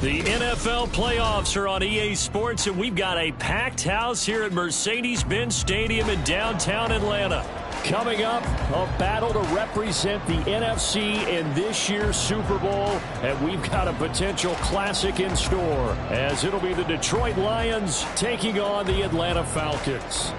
The NFL playoffs are on EA Sports, and we've got a packed house here at Mercedes-Benz Stadium in downtown Atlanta. Coming up, a battle to represent the NFC in this year's Super Bowl, and we've got a potential classic in store, as it'll be the Detroit Lions taking on the Atlanta Falcons.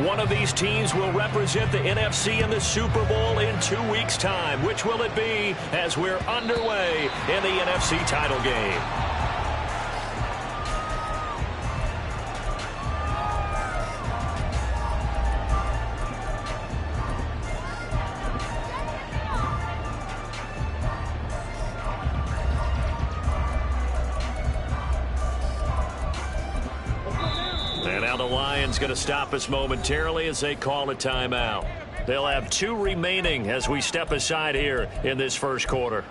One of these teams will represent the NFC in the Super Bowl in 2 weeks' time. Which will it be as we're underway in the NFC title game? Going to stop us momentarily as they call a timeout. They'll have 2 remaining as we step aside here in this first quarter.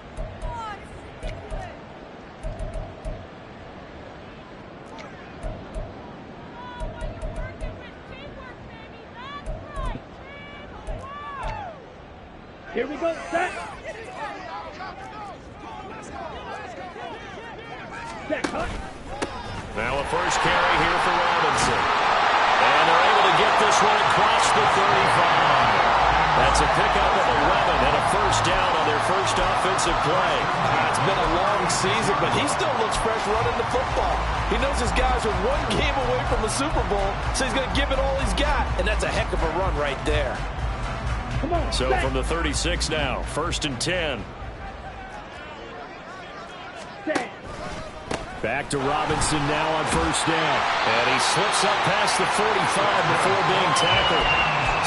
Here we go, set. Set, cut. Now a first carry here for Robinson. And they're able to get this one across the 35. That's a pickup of 11 and a first down on their first offensive play. It's been a long season, but he still looks fresh running the football. He knows his guys are 1 game away from the Super Bowl, so he's going to give it all he's got. And that's a heck of a run right there. Come on, so from the 36 now, 1st and 10. Back to Robinson now on first down. And he slips up past the 45 before being tackled.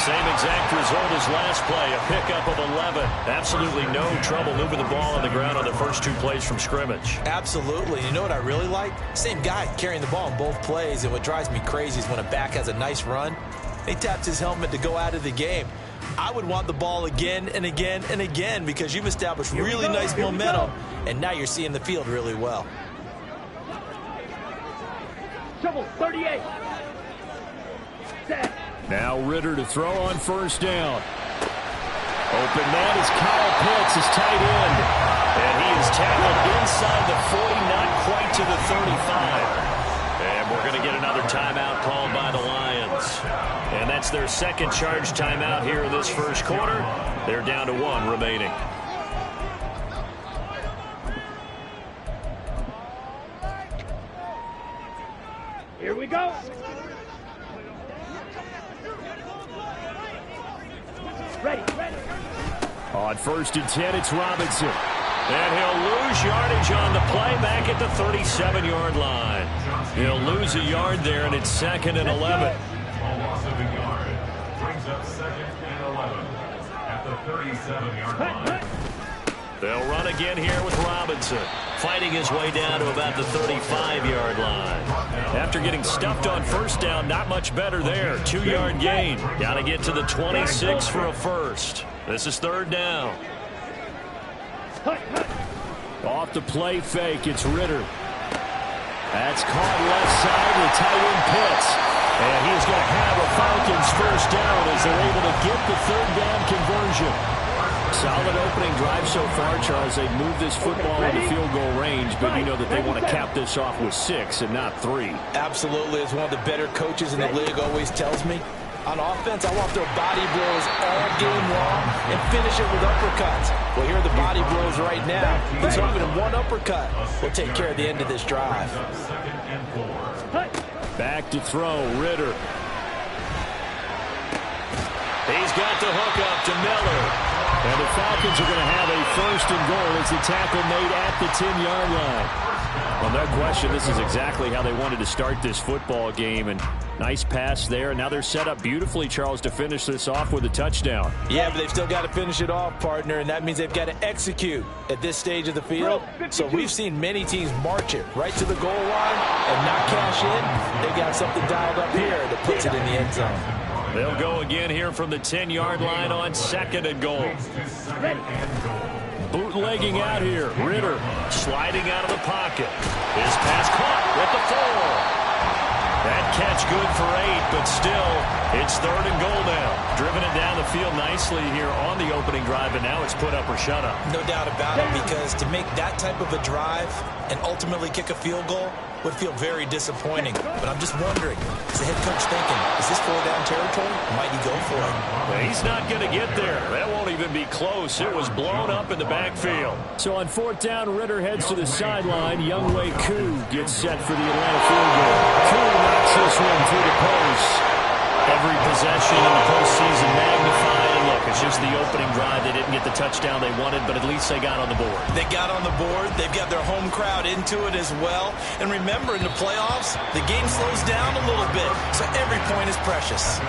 Same exact result as last play, a pickup of 11. Absolutely no trouble moving the ball on the ground on the first 2 plays from scrimmage. Absolutely. You know what I really like? Same guy carrying the ball in both plays. And what drives me crazy is when a back has a nice run, he taps his helmet to go out of the game. I would want the ball again and again and again because you've established really nice momentum, and now you're seeing the field really well. Trouble, 38. Set. Now Ritter to throw on first down. Open man is Kyle Pitts, his tight end. And he is tackled inside the 40, not quite to the 35. And we're going to get another timeout called by the Lions. And that's their second charge timeout here in this first quarter. They're down to 1 remaining. Here we go. Ready. On 1st and 10, it's Robinson. And he'll lose yardage on the play back at the 37-yard line. He'll lose a yard there, and it's 2nd and 11. Loss of a yard brings up 2nd and 11 at the 37-yard line. They'll run again here with Robinson, fighting his way down to about the 35-yard line. After getting stuffed on first down, not much better there. 2-yard gain. Got to get to the 26 for a first. This is 3rd down. Off the play fake, it's Ritter. That's caught left side with tight end Pitts. And he's going to have a Falcons first down as they're able to get the 3rd down conversion. Solid opening drive so far, Charles. They've moved this football into field goal range, but you know that they want to cap this off with 6 and not 3. Absolutely. As one of the better coaches in the league always tells me, on offense, I want to throw body blows all game long and finish it with uppercuts. Well, here are the body blows right now. He's hoping in 1 uppercut will take care of the end of this drive. Back to throw, Ritter. He's got the hook up to Miller. And the Falcons are going to have a 1st and goal as the tackle made at the 10-yard line. Well, no question, this is exactly how they wanted to start this football game. And nice pass there. Now they're set up beautifully, Charles, to finish this off with a touchdown. Yeah, but they've still got to finish it off, partner, and that means they've got to execute at this stage of the field. So we've seen many teams march it right to the goal line and not cash in. They've got something dialed up here that puts it in the end zone. They'll go again here from the 10-yard line on 2nd and goal. Bootlegging out here. Ritter sliding out of the pocket. His pass caught at the 4. That catch good for 8, but still, it's 3rd and goal now. Driven it down the field nicely here on the opening drive, and now it's put up or shut up. No doubt about it, because to make that type of a drive and ultimately kick a field goal would feel very disappointing. But I'm just wondering, is the head coach thinking, is this 4-down territory? Or might he go for it? Well, he's not going to get there. That won't even be close. It was blown up in the backfield. So on 4th down, Ritter heads to the sideline. Younghoe Koo gets set for the Atlanta field goal. Koo knocks this one through the post. Every possession in the postseason magnified. And look, it's just the opening drive. They didn't get the touchdown they wanted, but at least they got on the board. They got on the board. They've got their home crowd into it as well. And remember, in the playoffs, the game slows down a little bit, so every point is precious.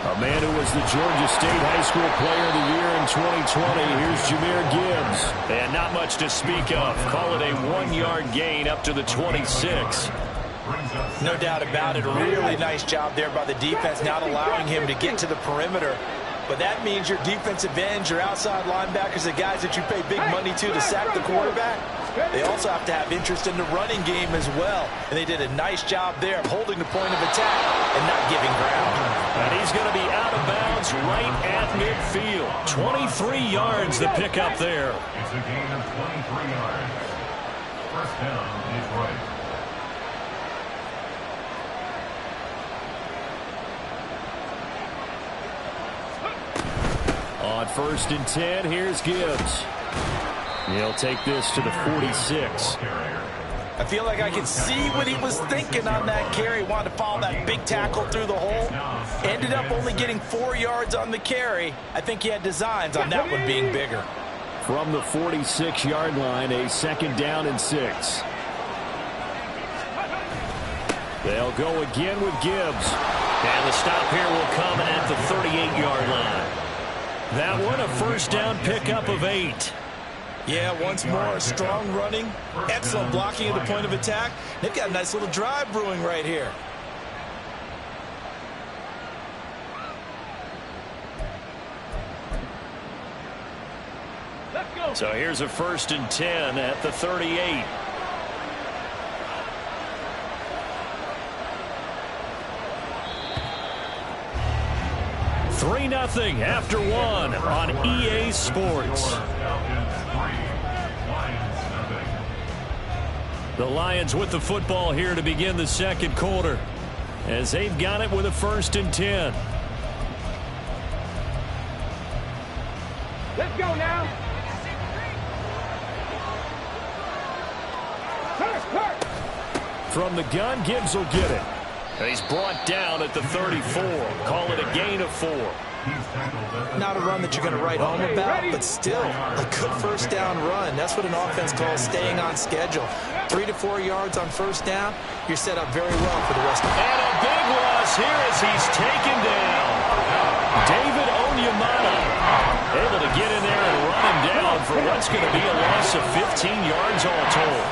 A man who was the Georgia State High School Player of the Year in 2020. Here's Jahmyr Gibbs. And not much to speak of. Call it a 1-yard gain up to the 26. No doubt about it. A really nice job there by the defense, not allowing him to get to the perimeter. But that means your defensive ends, your outside linebackers, the guys that you pay big money to sack the quarterback, they also have to have interest in the running game as well. And they did a nice job there of holding the point of attack and not giving ground. And he's going to be out of bounds right at midfield. 23 yards to pick up there. It's a gain of 23 yards. First down, Detroit. On 1st and 10, here's Gibbs. He'll take this to the 46. I feel like I can see what he was thinking on that carry. Wanted to follow that big tackle through the hole. Ended up only getting 4 yards on the carry. I think he had designs on that one being bigger. From the 46-yard line, a 2nd down and 6. They'll go again with Gibbs. And the stop here will come at the 38-yard line. That one, a 1st down pickup of 8. Yeah, once more, strong running, excellent blocking at the point of attack. They've got a nice little drive brewing right here. Let's go. So here's a 1st and 10 at the 38. Three 0 after 1 on EA Sports. The Lions with the football here to begin the 2nd quarter, as they've got it with a 1st and 10. Let's go now. From the gun, Gibbs will get it. He's brought down at the 34. Call it a gain of 4. Not a run that you're going to write home about, but still a good 1st down run. That's what an offense calls staying on schedule. 3 to 4 yards on 1st down, you're set up very well for the rest of the game. And a big loss here as he's taken down. David Onyemata able to get in there and run him down for what's going to be a loss of 15 yards all told.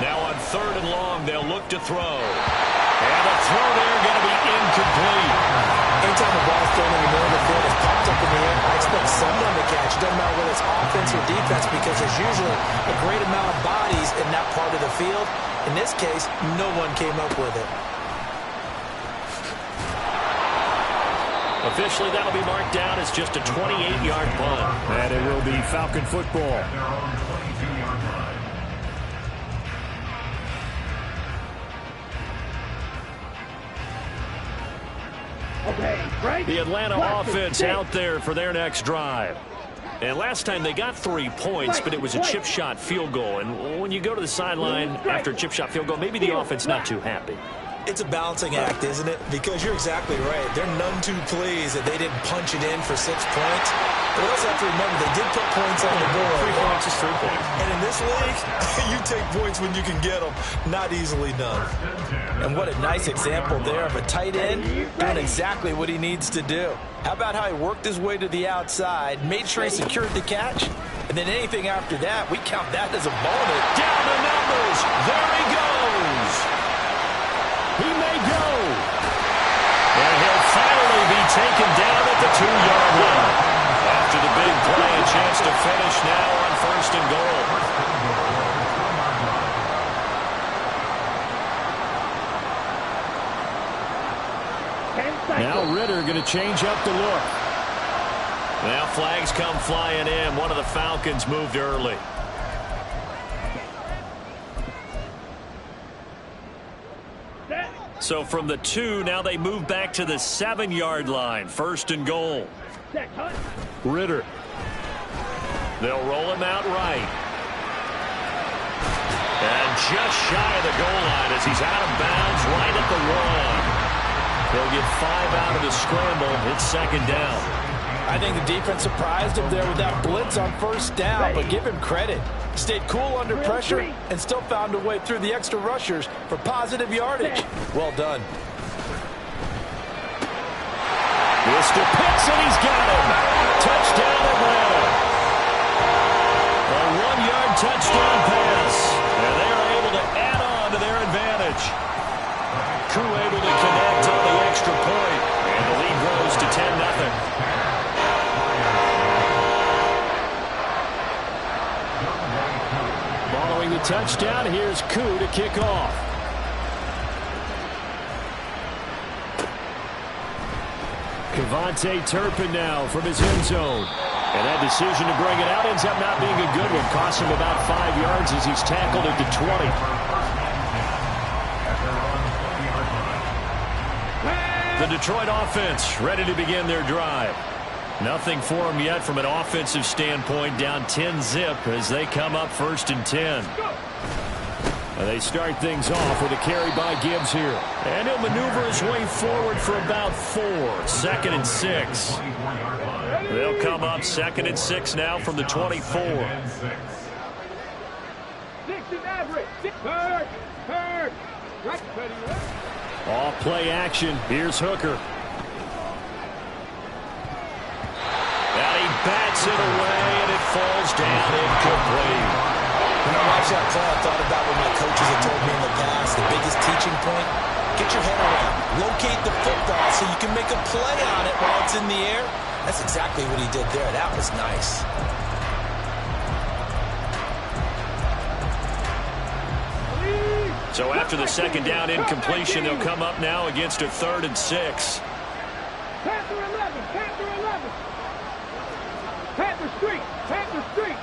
Now on 3rd and long, they'll look to throw. And the throw there going to be incomplete. Anytime the ball's thrown in the middle of the field, it's popped up in the air, I expect someone to catch. It doesn't matter whether it's offense or defense, because there's usually a great amount of bodies in that part of the field. In this case, no one came up with it. Officially, that'll be marked down as just a 28-yard punt. And it will be Falcon football. The Atlanta offense out there for their next drive. And last time they got 3 points, but it was a chip shot field goal. And when you go to the sideline after a chip shot field goal, maybe the offense not too happy. It's a balancing act, isn't it? Because you're exactly right. They're none too pleased that they didn't punch it in for 6 points. But we also have to remember they did put points on the board. 3 points is 3 points. And in this league, you take points when you can get them. Not easily done. And what a nice example there of a tight end doing exactly what he needs to do. How about how he worked his way to the outside, made sure he secured the catch, and then anything after that, we count that as a bonus. Down the numbers. There he goes. He may go. And he'll finally be taken down at the 2-yard line. After the big play, a chance to finish now on 1st and goal. Now Ritter going to change up the look. Now flags come flying in. One of the Falcons moved early. So from the 2, now they move back to the 7-yard line. 1st and goal. Ritter. They'll roll him out right. And just shy of the goal line as he's out of bounds right at the 1. They'll get 5 out of the scramble. It's 2nd down. I think the defense surprised him there with that blitz on 1st down, but give him credit. Stayed cool under pressure and still found a way through the extra rushers for positive yardage. Well done. This to Pitts, and he's got him. Touchdown, Atlanta. A 1-yard touchdown pass. And they are able to add on to their advantage. Crew able to connect on the extra point. And the lead grows to 10-0. Following the touchdown, here's Koo to kick off. Kevontae Turpin now from his end zone. And that decision to bring it out ends up not being a good one. Costs him about 5 yards as he's tackled at the 20. The Detroit offense ready to begin their drive. Nothing for them yet from an offensive standpoint. Down 10-zip as they come up 1st and 10. And they start things off with a carry by Gibbs here. And he'll maneuver his way forward for about 4. 2nd and 6. They'll come up 2nd and 6 now from the 24. Off play action. Here's Hooker. And he bats it away, and it falls down incomplete. When I watched that play, I thought about what my coaches have told me in the past. The biggest teaching point, get your head around. Locate the football so you can make a play on it while it's in the air. That's exactly what he did there. That was nice. So after the 2nd down incompletion, they'll come up now against a 3rd and 6. Panther 11, Panther 11. Panther Street, Panther Street.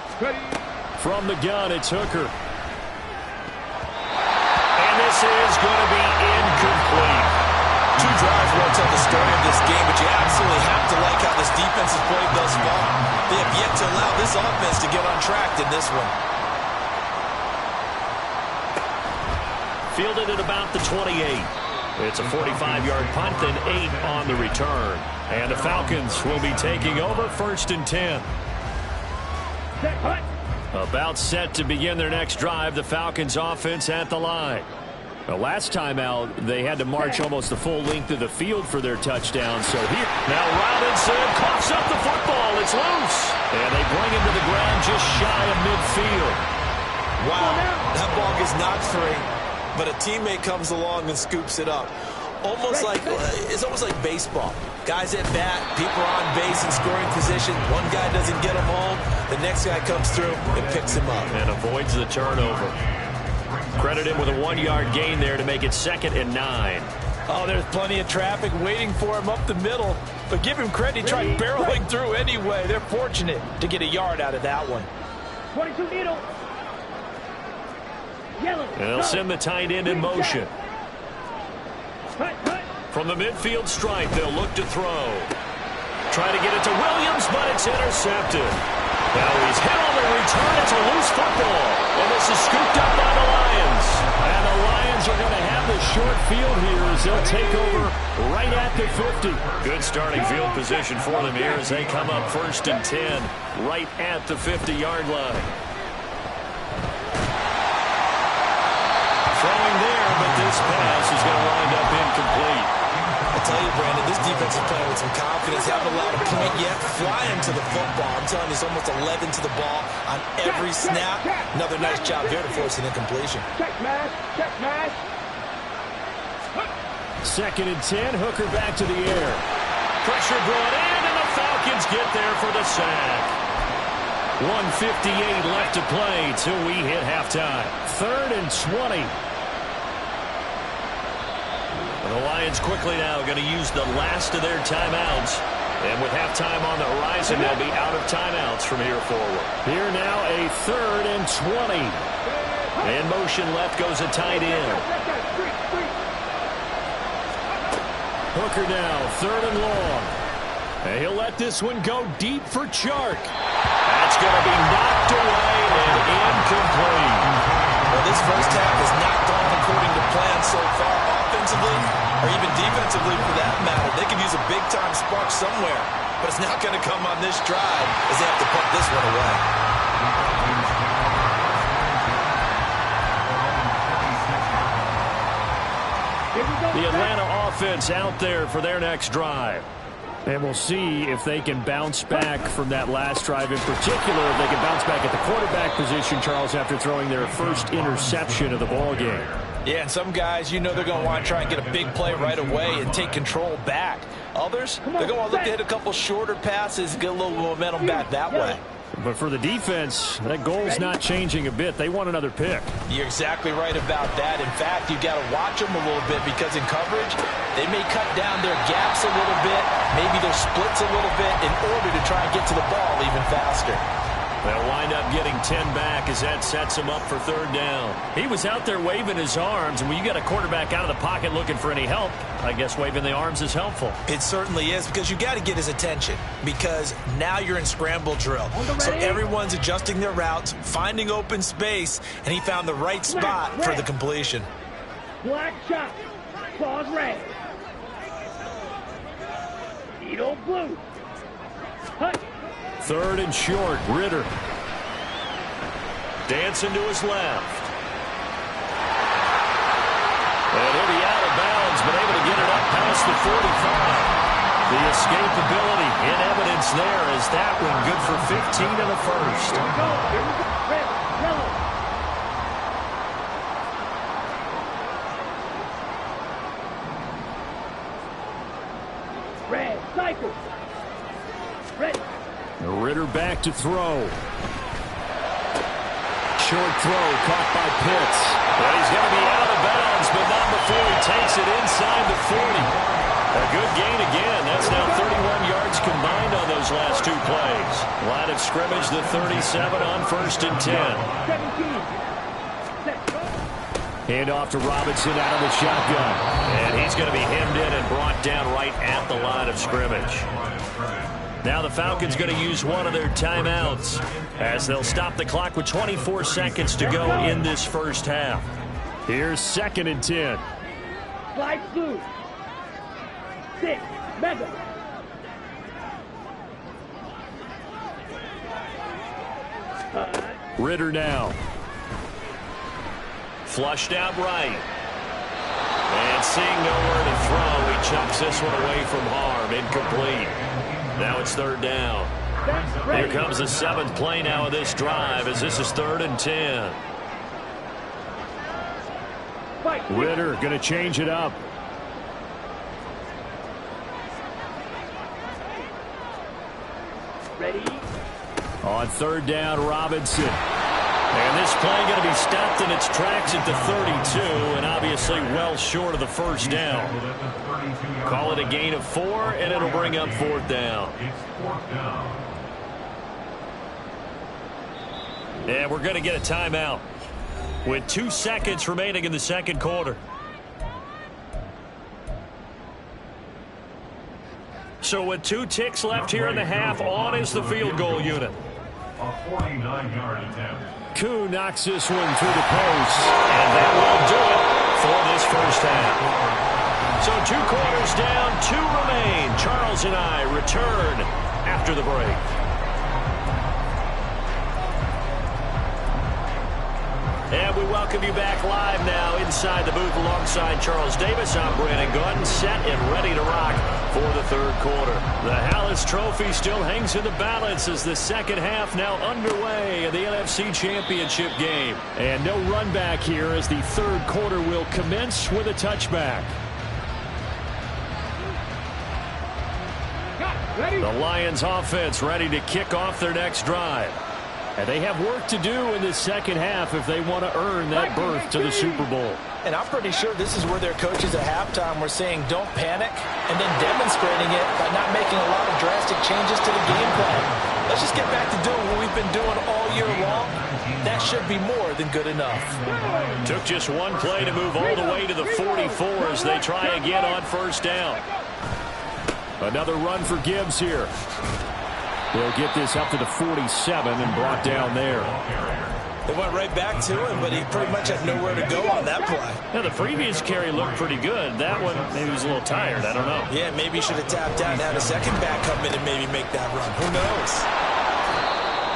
From the gun, it's Hooker. And this is going to be incomplete. 2 drives won't tell the story of this game, but you absolutely have to like how this defense has played thus far. They have yet to allow this offense to get on track in this one. Fielded at about the 28. It's a 45-yard punt, then 8 on the return. And the Falcons will be taking over 1st and 10. About set to begin their next drive, the Falcons offense at the line. The last time out, they had to march almost the full length of the field for their touchdown. So here, now Robinson coughs up the football. It's loose. And they bring him to the ground just shy of midfield. Wow, that ball gets knocked free, but a teammate comes along and scoops it up. It's almost like baseball. Guys at bat, people are on base in scoring position. One guy doesn't get him home. The next guy comes through and picks him up. And avoids the turnover. Credit him with a 1-yard gain there to make it 2nd and 9. Oh, there's plenty of traffic waiting for him up the middle. But give him credit, he tried barreling through anyway. They're fortunate to get a yard out of that one. 22 needle. Yellow. And they'll send the tight end in motion. From the midfield stripe, they'll look to throw. Try to get it to Williams, but it's intercepted. Now he's hit on the return. It's a loose football. And this is scooped up by the Lions. And the Lions are going to have the short field here as they'll take over right at the 50. Good starting field position for them here as they come up 1st and 10 right at the 50-yard line. Throwing there, but this pass is going to wind up incomplete. I tell you, Brandon, this defense is playing with some confidence. They haven't allowed a point yet. Flying to the football. I'm telling you, it's almost 11 to the ball on every snap. Another nice job there to force an incompletion. Check smash. Check smash. 2nd and 10. Hooker back to the air. Pressure brought in, and the Falcons get there for the sack. 1:58 left to play till we hit halftime. 3rd and 20. The Lions quickly now going to use the last of their timeouts. And with halftime on the horizon, they'll be out of timeouts from here forward. Here now a 3rd and 20. In motion left goes a tight end. Hooker now, 3rd and long. And he'll let this one go deep for Chark. That's going to be knocked away and incomplete. Well, this first half has not gone according to plan so far, offensively or even defensively for that matter. They could use a big-time spark somewhere, but it's not going to come on this drive as they have to put this one away. The Atlanta offense out there for their next drive. And we'll see if they can bounce back from that last drive in particular. If they can bounce back at the quarterback position, Charles, after throwing their first interception of the ballgame. Yeah, and some guys, you know they're going to want to try and get a big play right away and take control back. Others, they're going to look to hit a couple shorter passes, get a little momentum back that way. But for the defense, that goal's not changing a bit. They want another pick. You're exactly right about that. In fact, you've got to watch them a little bit because in coverage, they may cut down their gaps a little bit, maybe their splits a little bit in order to try and get to the ball even faster. They'll wind up getting 10 back as that sets him up for 3rd down. He was out there waving his arms, and when you got a quarterback out of the pocket looking for any help, I guess waving the arms is helpful. It certainly is because you got to get his attention because now you're in scramble drill. So everyone's adjusting their routes, finding open space, and he found the right spot for the completion. Black shot. Claws red. Needle blue. Hut. 3rd and short. Ritter. Dancing to his left. And he'll be out of bounds, but able to get it up past the 45. The escapability in evidence there as that one good for 15 in the first. Here we go. Here we go. Red, yellow. Red, cycle. Red. Ritter back to throw. Short throw caught by Pitts. Well, he's going to be out of bounds, but not before he takes it inside the 40. A good gain again. That's now 31 yards combined on those last 2 plays. Line of scrimmage, the 37 on 1st and 10. 17. Hand off to Robinson out of the shotgun. And he's going to be hemmed in and brought down right at the line of scrimmage. Now the Falcons going to use one of their timeouts as they'll stop the clock with 24 seconds to go in this first half. Here's 2nd and 10. Slide blue. 6. Mega. Ritter now. Flushed out right. And seeing nowhere to throw, he chucks this one away from harm. Incomplete. Now it's 3rd down. Here comes the 7th play now of this drive as this is 3rd and 10. Ritter going to change it up. Ready? On 3rd down, Robinson. And this play going to be stopped in its tracks at the 32, and obviously well short of the first down. Call it a gain of 4, and it'll bring up 4th down. And we're going to get a timeout with 2 seconds remaining in the second quarter. So with 2 ticks left here in the half, on is the field goal unit. A 49-yard attempt. Koo knocks this one through the post, and that will do it for this first half. Charles and I return after the break. And we welcome you back live now inside the booth alongside Charles Davis. I'm Brandon Gordon, set and ready to rock for the third quarter. The Hallis Trophy still hangs in the balance as the second half now underway in the NFC Championship game. And no run back here as the third quarter will commence with a touchback. The Lions offense ready to kick off their next drive. And they have work to do in the second half if they want to earn that berth to the Super Bowl. And I'm pretty sure this is where their coaches at halftime were saying don't panic and then demonstrating it by not making a lot of drastic changes to the game plan. Let's just get back to doing what we've been doing all year long. That should be more than good enough. Took just one play to move all the way to the 44 as they try again on first down. Another run for Gibbs here. They'll get this up to the 47 and brought down there. They went right back to him, but he pretty much had nowhere to go on that play. Now, the previous carry looked pretty good. That one, maybe he was a little tired. I don't know. Yeah, maybe he should have tapped out and had a second back come in and maybe make that run. Who knows?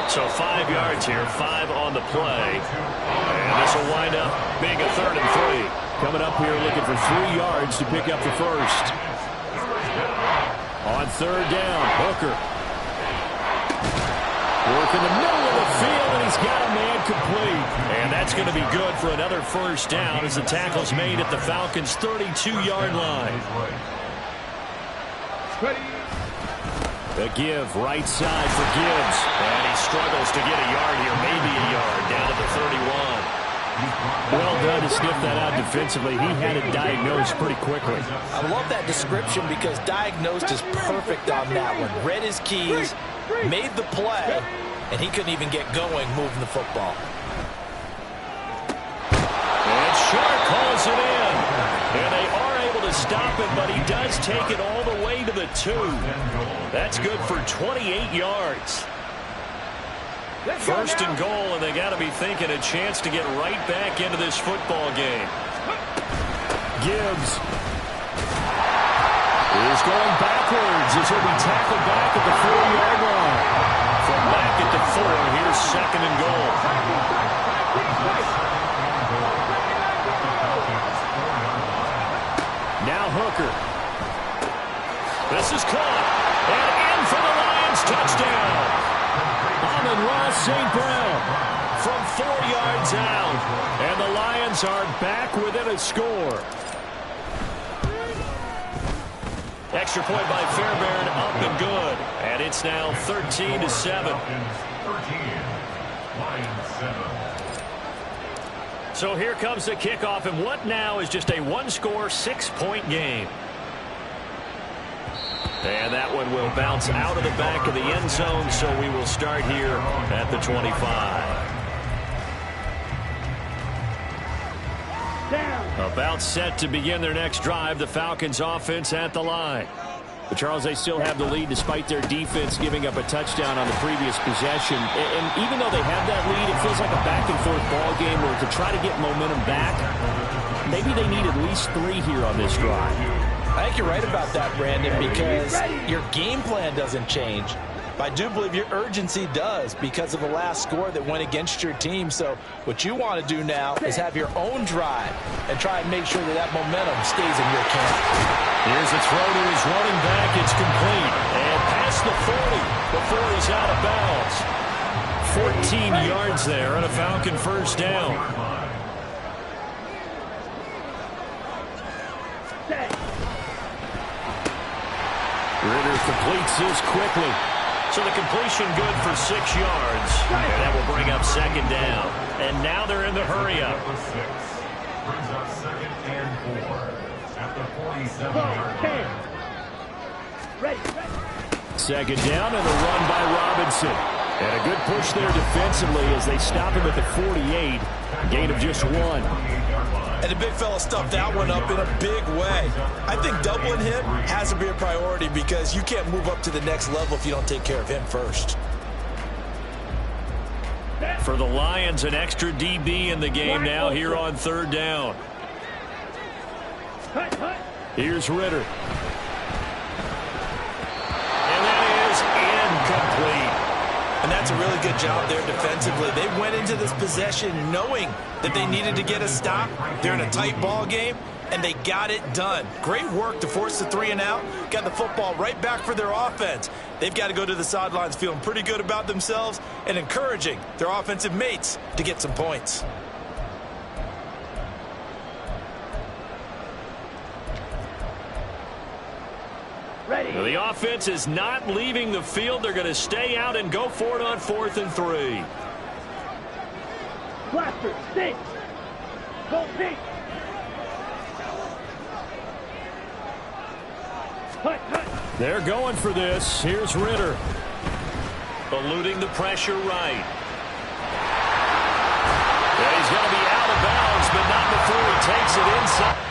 So 5 yards here, 5 on the play. And this will wind up being a 3rd and 3. Coming up here looking for 3 yards to pick up the first. On third down, Hooker. Work in the middle of the field, and he's got a man complete. And that's going to be good for another first down as the tackle's made at the Falcons' 32-yard line. The give, right side for Gibbs. And he struggles to get a yard here, maybe a yard, down at the 31. Well done to sniff that out defensively. He had it diagnosed pretty quickly. I love that description because diagnosed is perfect on that one. Read his keys, made the play, and he couldn't even get going moving the football. And Shark calls it in. And they are able to stop it, but he does take it all the way to the 2. That's good for 28 yards. First and goal, and they got to be thinking a chance to get right back into this football game. Gibbs is going backwards as he'll be tackled back at the 4-yard line. From back at the 4, here's second and goal. Now Hooker. This is caught. And in for the Lions touchdown. Amon-Ra St. Brown from 4 yards out. And the Lions are back within a score. Extra point by Fairbairn, up and good. And it's now 13-7. So here comes the kickoff, and what now is just a one-score, 6-point game. And that one will bounce out of the back of the end zone, so we will start here at the 25. About set to begin their next drive, the Falcons offense at the line. But Charles, they still have the lead despite their defense giving up a touchdown on the previous possession. And even though they have that lead, it feels like a back-and-forth ball game where to try to get momentum back, maybe they need at least 3 here on this drive. I think you're right about that, Brandon, because your game plan doesn't change. But I do believe your urgency does because of the last score that went against your team. So what you want to do now is have your own drive and try and make sure that that momentum stays in your camp. Here's a throw to his running back. It's complete. And past the 40 before he's out of bounds. 14 yards there and a Falcon first down. Ritter completes this quickly. So the completion good for 6 yards. And that will bring up second down. And now they're in the hurry-up. Brings up 2nd and 4 at the 47-yard line. Second down and a run by Robinson. And a good push there defensively as they stop him at the 48. Gain of just 1. And the big fella stuffed that one up in a big way. I think doubling him has to be a priority because you can't move up to the next level if you don't take care of him first. For the Lions, an extra DB in the game now here on third down. Here's Ritter. incomplete. And that's a really good job there defensively. They went into this possession knowing that they needed to get a stop. They're in a tight ball game, and they got it done. Great work to force the 3 and out. Got the football right back for their offense. They've got to go to the sidelines feeling pretty good about themselves and encouraging their offensive mates to get some points. Ready. Well, the offense is not leaving the field. They're going to stay out and go for it on 4th and 3. Blaster, 6. Go pink. Hut, hut. They're going for this. Here's Ritter. Eluding the pressure right. Yeah, he's going to be out of bounds, but not before he takes it inside.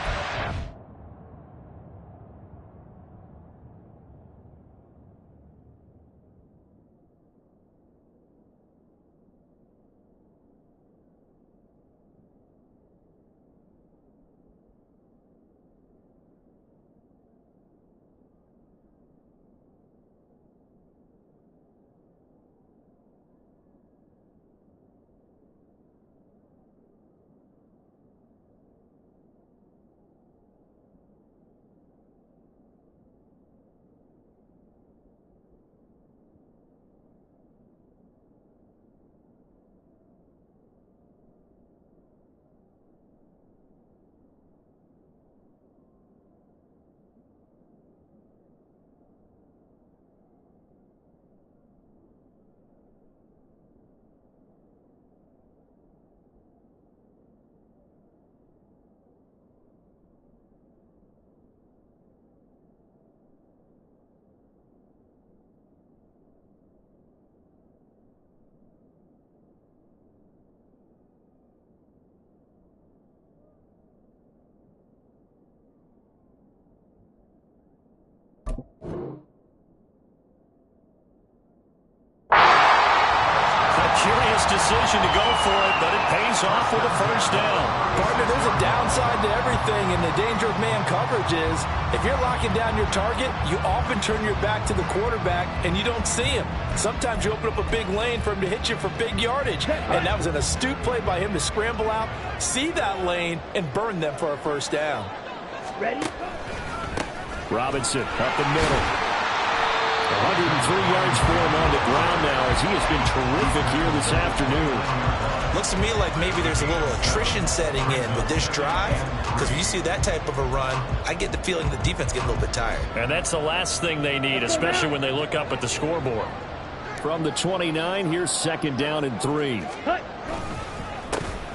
Curious decision to go for it, but it pays off with a first down. Partner, there's a downside to everything, and the danger of man coverage is if you're locking down your target, you often turn your back to the quarterback and you don't see him. Sometimes you open up a big lane for him to hit you for big yardage, and that was an astute play by him to scramble out, see that lane, and burn them for a first down. Ready? Robinson up the middle. 103 yards for him on the ground now as he has been terrific here this afternoon. Looks to me like maybe there's a little attrition setting in with this drive, because when you see that type of a run, I get the feeling the defense getting a little bit tired. And that's the last thing they need, especially when they look up at the scoreboard. From the 29, here's 2nd down and 3.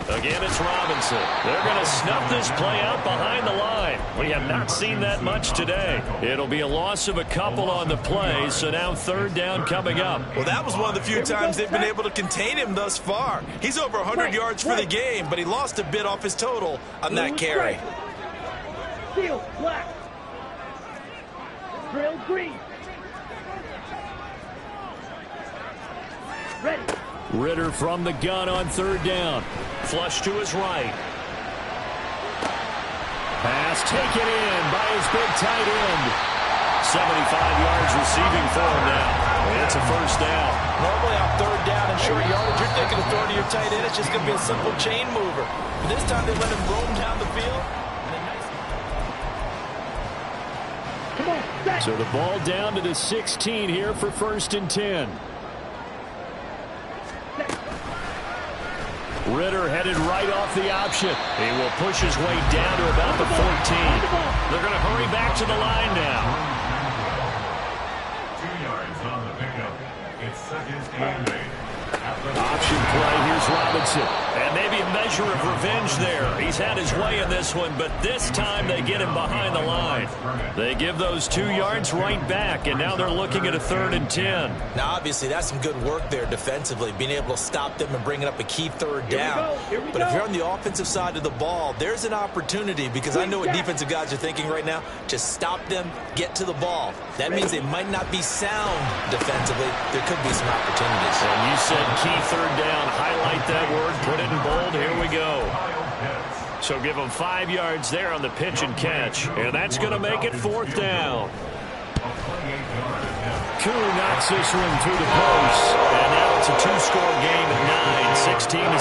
Again, it's Robinson. They're going to snuff this play out behind the line. We have not seen that much today. It'll be a loss of a couple on the play, so now 3rd down coming up. Well, that was one of the few times they've been able to contain him thus far. He's over 100 yards for the game, but he lost a bit off his total on that carry. Steel, black. Drill, green. Ready. Ritter from the gun on 3rd down. Flush to his right. Pass taken in by his big tight end. 75 yards receiving for him now. It's a first down. Normally on 3rd down and short yardage, you're thinking of throwing to your tight end. It's just going to be a simple chain mover. But this time they let him roam down the field. Come on, set. So the ball down to the 16 here for 1st and 10. Ritter headed right off the option. He will push his way down to about the 14. They're going to hurry back to the line now. 2 yards on the pickup. It's 2nd and 8. Option play. Here's Robinson. And maybe a measure of revenge there. He's had his way in this one, but this time they get him behind the line. They give those 2 yards right back, and now they're looking at a 3rd and 10. Now, obviously, that's some good work there defensively, being able to stop them and bringing up a key 3rd down. But if you're on the offensive side of the ball, there's an opportunity, because I know what defensive guys are thinking right now. Just stop them, get to the ball. That means they might not be sound defensively. There could be some opportunities. And you said key 3rd down. Highlight that word. Put it in bold. Here we go. So give them 5 yards there on the pitch and catch. And that's going to make it 4th down. A 28-yard attempt. Koo knocks this one through the post. And now it's a two-score game at 9, 16-7.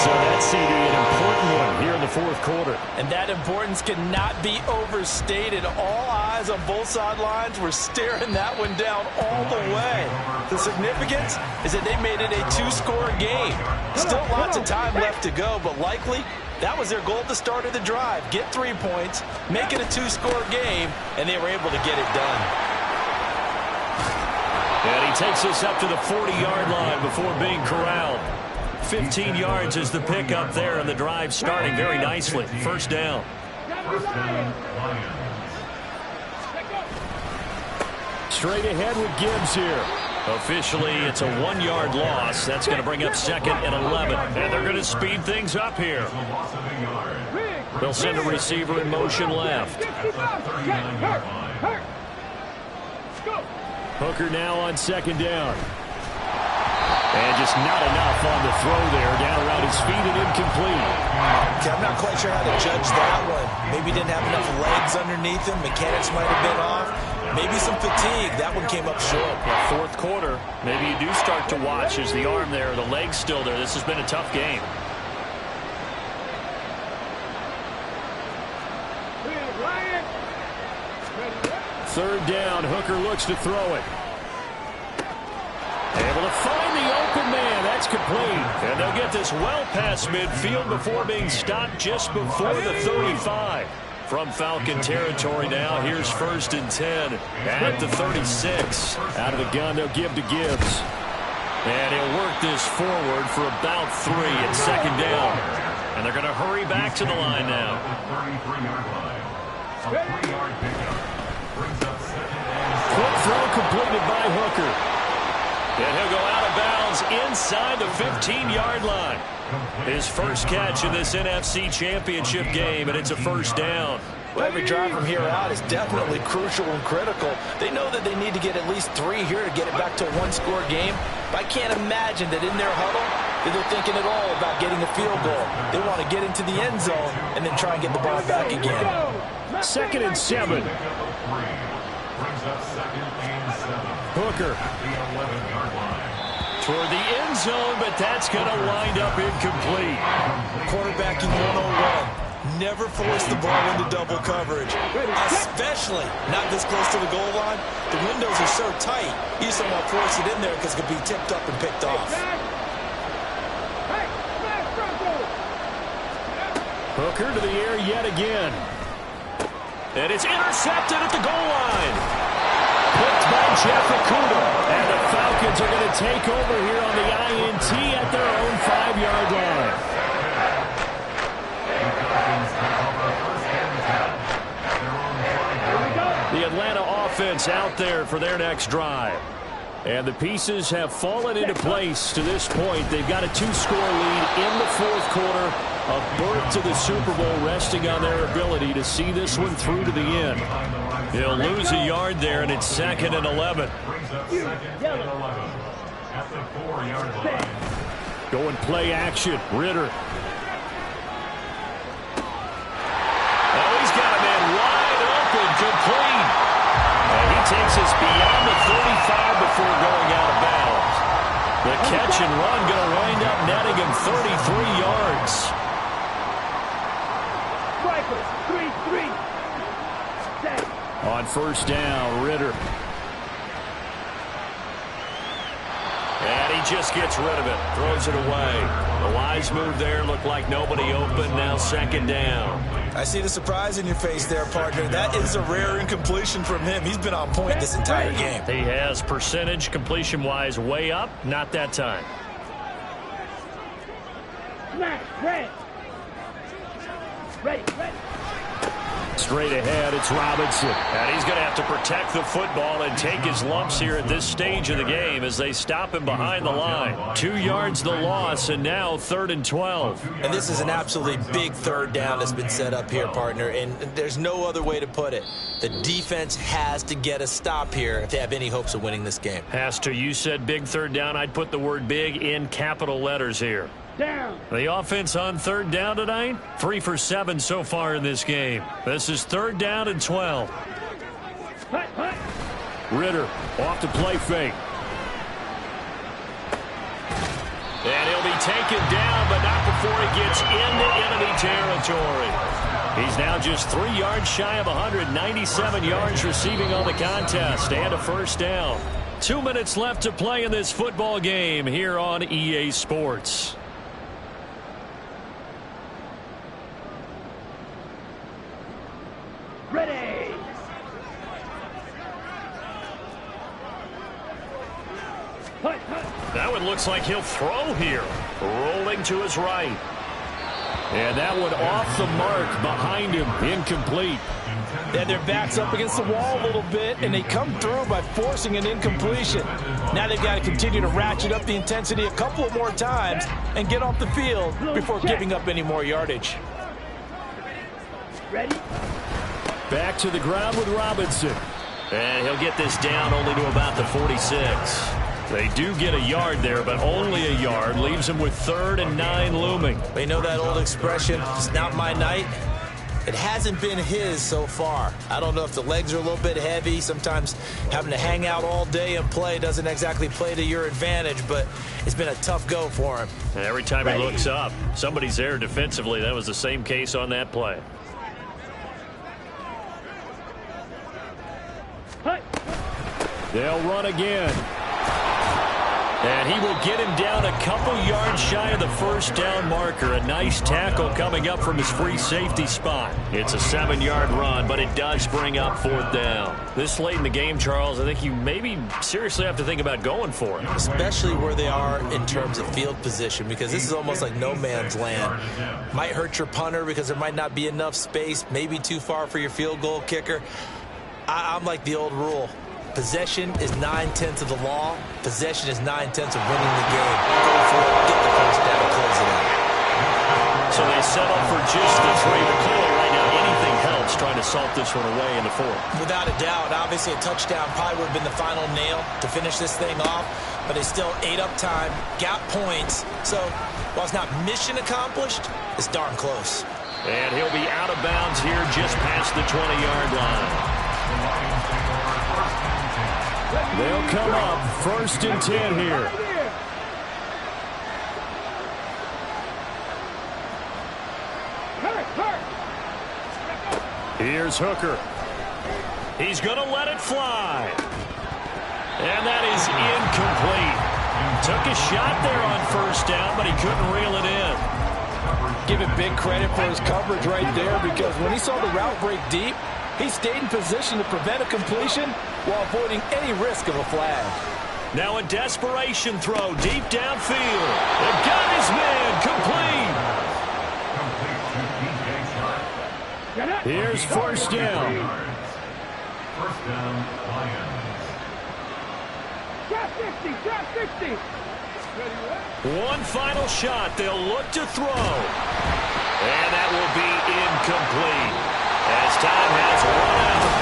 So that CD, an important one here in the fourth quarter. And that importance cannot be overstated. All eyes on both sidelines were staring that one down all the way. The significance is that they made it a two-score game. Still lots of time left to go, but likely that was their goal at the start of the drive. Get 3 points, make it a two-score game, and they were able to get it done. And he takes us up to the 40-yard line before being corralled. 15 yards is the pickup there, and the drive starting very nicely. First down. Straight ahead with Gibbs here. Officially, it's a 1-yard loss. That's going to bring up 2nd and 11. And they're going to speed things up here. They'll send a receiver in motion left. Hooker now on 2nd down. And just not enough on the throw there. Down around his feet and incomplete. Okay, I'm not quite sure how to judge that one. Maybe he didn't have enough legs underneath him. Mechanics might have been off. Maybe some fatigue. That one came up short. Yeah, fourth quarter, maybe you do start to watch. Is the arm there, the leg's still there? This has been a tough game. Third down, Hooker looks to throw it. Able to find the open man. That's complete. And they'll get this well past midfield before being stopped just before the 35. From Falcon territory now, here's 1st and 10 at the 36. Out of the gun, they'll give to Gibbs. And he'll work this forward for about 3 at 2nd down. And they're going to hurry back to the line now. Quick throw completed by Hooker. And he'll go out of bounds inside the 15-yard line. His first catch in this NFC Championship game, and it's a first down. Well, every drive from here out is definitely crucial and critical. They know that they need to get at least 3 here to get it back to a one-score game. But I can't imagine that in their huddle that they're thinking at all about getting a field goal. They want to get into the end zone and then try and get the ball back again. 2nd and 7. Hooker toward the end zone, but that's going to wind up incomplete. Quarterbacking 101. Never force the ball into double coverage, especially not this close to the goal line. The windows are so tight, you just don't want to force it in there because it could be tipped up and picked off. Hooker to the air yet again. And it's intercepted at the goal line. Picked by Jeff Okuda. And the Falcons are going to take over here on the INT at their own 5-yard line. The Atlanta offense out there for their next drive. And the pieces have fallen into place to this point. They've got a 2-score lead in the fourth quarter. A berth to the Super Bowl resting on their ability to see this one through to the end. He'll lose a yard there, and it's 2nd and 11. Going play action. Ritter. Oh, he's got a man wide open, complete. And he takes us beyond the 35 before going out of bounds. The catch and run going to wind up netting him 33 yards. On first down, Ritter. And he just gets rid of it, throws it away. The wise move there, looked like nobody open, now 2nd down. I see the surprise in your face there, partner. That is a rare incompletion from him. He's been on point this entire game. He has percentage, completion-wise, way up, not that time. Ready. Straight ahead, it's Robinson. And he's going to have to protect the football and take his lumps here at this stage of the game as they stop him behind the line. 2 yards the loss, and now 3rd and 12. And this is an absolutely big 3rd down that's been set up here, partner, and there's no other way to put it. The defense has to get a stop here if they have any hopes of winning this game. Has to. You said big 3rd down. I'd put the word big in capital letters here. Down. The offense on 3rd down tonight, 3 for 7 so far in this game. This is 3rd down and 12. Ritter off to play fake. And he'll be taken down, but not before he gets into enemy territory. He's now just 3 yards shy of 197 yards receiving on the contest and a first down. 2 minutes left to play in this football game here on EA Sports. Ready. That one looks like he'll throw here. Rolling to his right. And that one off the mark behind him. Incomplete. Yeah, their back's up against the wall a little bit, and they come through by forcing an incompletion. Now they've got to continue to ratchet up the intensity a couple of more times and get off the field before giving up any more yardage. Ready. Back to the ground with Robinson. And he'll get this down only to about the 46. They do get a yard there, but only a yard. Leaves him with 3rd and 9 looming. They know that old expression, it's not my night. It hasn't been his so far. I don't know if the legs are a little bit heavy. Sometimes having to hang out all day and play doesn't exactly play to your advantage, but it's been a tough go for him. And every time he looks up, somebody's there defensively. That was the same case on that play. They'll run again. And he will get him down a couple yards shy of the first down marker. A nice tackle coming up from his free safety spot. It's a 7-yard run, but it does bring up 4th down. This late in the game, Charles, I think you maybe seriously have to think about going for it. Especially where they are in terms of field position, because this is almost like no man's land. Might hurt your punter because there might not be enough space, maybe too far for your field goal kicker. I'm like the old rule. Possession is 9/10 of the law. Possession is 9/10 of winning the game. Go for it, get the first down, close it out. So they settle for just the 3. But clearly right now, anything helps trying to salt this one away in the 4th. Without a doubt, obviously a touchdown probably would have been the final nail to finish this thing off, but they still ate up time, got points. So while it's not mission accomplished, it's darn close. And he'll be out of bounds here just past the 20-yard line. They'll come up 1st and 10 here. Here's Hooker. He's going to let it fly. And that is incomplete. Took a shot there on 1st down, but he couldn't reel it in. Give him big credit for his coverage right there, because when he saw the route break deep, he stayed in position to prevent a completion while avoiding any risk of a flag. Now a desperation throw deep downfield. They've got his man complete. Here's 1st down. 1st down, Lions. Drop 60, drop 60. One final shot. They'll look to throw. And that will be incomplete, as time has run out.